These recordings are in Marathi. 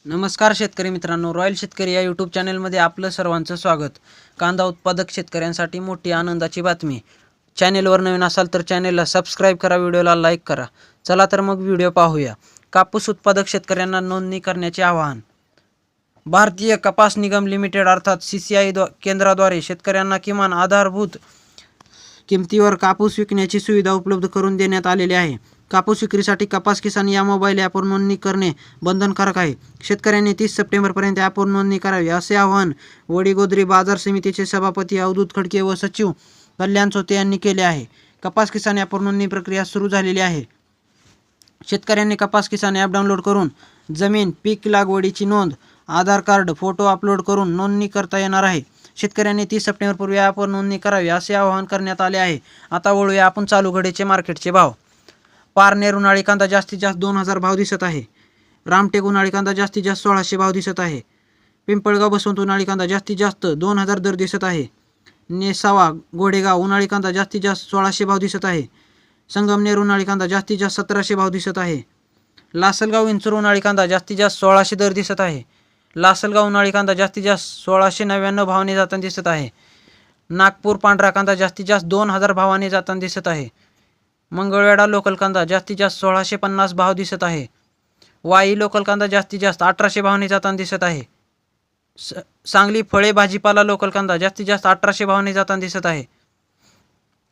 नमस्कार शेतकरी मित्रांनो, रॉयल शेतकरी या यूट्यूब चॅनलमध्ये आपलं सर्वांचं स्वागत. कांदा उत्पादक शेतकऱ्यांसाठी मोठी आनंदाची बातमी. चॅनेलवर नवीन असाल तर चॅनेलला सबस्क्राईब करा, व्हिडिओला लाईक करा. चला तर मग व्हिडिओ पाहूया. कापूस उत्पादक शेतकऱ्यांना नोंदणी करण्याचे आवाहन. भारतीय कपास निगम लिमिटेड अर्थात CCI केंद्राद्वारे शेतकऱ्यांना किमान आधारभूत किमतीवर कापूस विकण्याची सुविधा उपलब्ध करून देण्यात आलेली आहे. कापूस विक्रीसाठी कपास किसान या मोबाईल ॲपवर नोंदणी करणे बंधनकारक आहे. शेतकऱ्यांनी 30 सप्टेंबरपर्यंत ॲपवर नोंदणी करावी असे आवाहन वडीगोद्री बाजार समितीचे सभापती अवधूत खडके व सचिव कल्याण चोते यांनी केले आहे. कपास किसान ॲपवर नोंदणी प्रक्रिया सुरू झालेली आहे. शेतकऱ्यांनी कपास किसान ॲप डाउनलोड करून जमीन, पीक लागवडीची नोंद, आधार कार्ड, फोटो अपलोड करून नोंदणी करता येणार आहे. शेतकऱ्यांनी 30 सप्टेंबरपूर्वी ॲपवर नोंदणी करावी असे आवाहन करण्यात आले आहे. आता वळूया आपण चालू घडीचे मार्केटचे भाव. पारनेर उन्हाळी कांदा जास्तीत जास्त 2000 भाव दिसत आहे. रामटेक उन्हाळी कांदा जास्तीत जास्त 1600 भाव दिसत आहे. पिंपळगाव बसवंत उन्हाळी कांदा जास्तीत जास्त 2000 दर दिसत आहे. नेसावा घोडेगाव उन्हाळी कांदा जास्तीत जास्त 1600 भाव दिसत आहे. संगमनेर उन्हाळी कांदा जास्तीत जास्त 1700 भाव दिसत आहे. लासलगाव विंचूर उन्हाळी कांदा जास्तीत जास्त 1600 दर दिसत आहे. लासलगाव उन्हाळी कांदा जास्तीत जास्त 1699 भावाने जाताना दिसत आहे. नागपूर पांढरा कांदा जास्तीत जास्त 2000 भावाने जाताना दिसत आहे. मंगळवेढा लोकल कांदा जास्तीत जास्त 1650 भाव दिसत आहे. वाई लोकल कांदा जास्तीत जास्त 1800 भावाने जाताना दिसत आहे. सांगली फळे भाजीपाला लोकल कांदा जास्तीत जास्त 1800 भावाने जाताना दिसत आहे.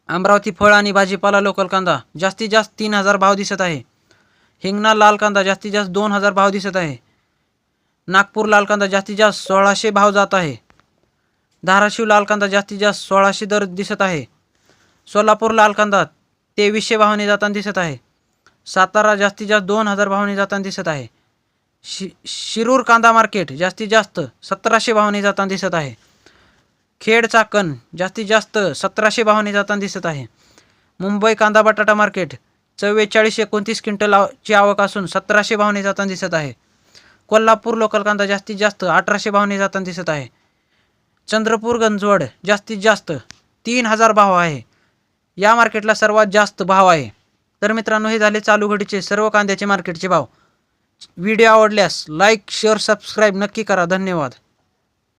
अमरावती फळ आणि भाजीपाला लोकल कांदा जास्तीत जास्त 3000 भाव दिसत आहे. हिंगणा लाल कांदा जास्तीत जास्त 2000 भाव दिसत आहे. नागपूर लाल कांदा जास्तीत जास्त 1600 भाव जात आहे. धाराशिव लाल कांदा जास्तीत जास्त 1600 दर दिसत आहे. सोलापूर लाल कांदा 2300 भावाने जाताना दिसत आहे. सातारा जास्तीत जास्त 2000 भावाने जाताना दिसत आहे. शिरूर कांदा मार्केट जास्तीत जास्त 1700 भावाने जाताना दिसत आहे. खेड चाकण जास्तीत जास्त 1700 भावाने जाताना दिसत आहे. मुंबई कांदा बटाटा मार्केट 44-29 क्विंटलची आवक असून 1700 भावाने जाताना दिसत आहे. कोल्हापूर लोकल कांदा जास्तीत जास्त 1800 भावाने जाताना दिसत आहे. चंद्रपूर गंजवड जास्तीत जास्त 3000 भाव आहे. या मार्केटला सर्वात जास्त भाव आहे. तर मित्रांनो, हे झाले चालू घडीचे सर्व कांद्याचे मार्केटचे भाव. व्हिडिओ आवडल्यास लाईक, शेअर, सबस्क्राईब नक्की करा. धन्यवाद.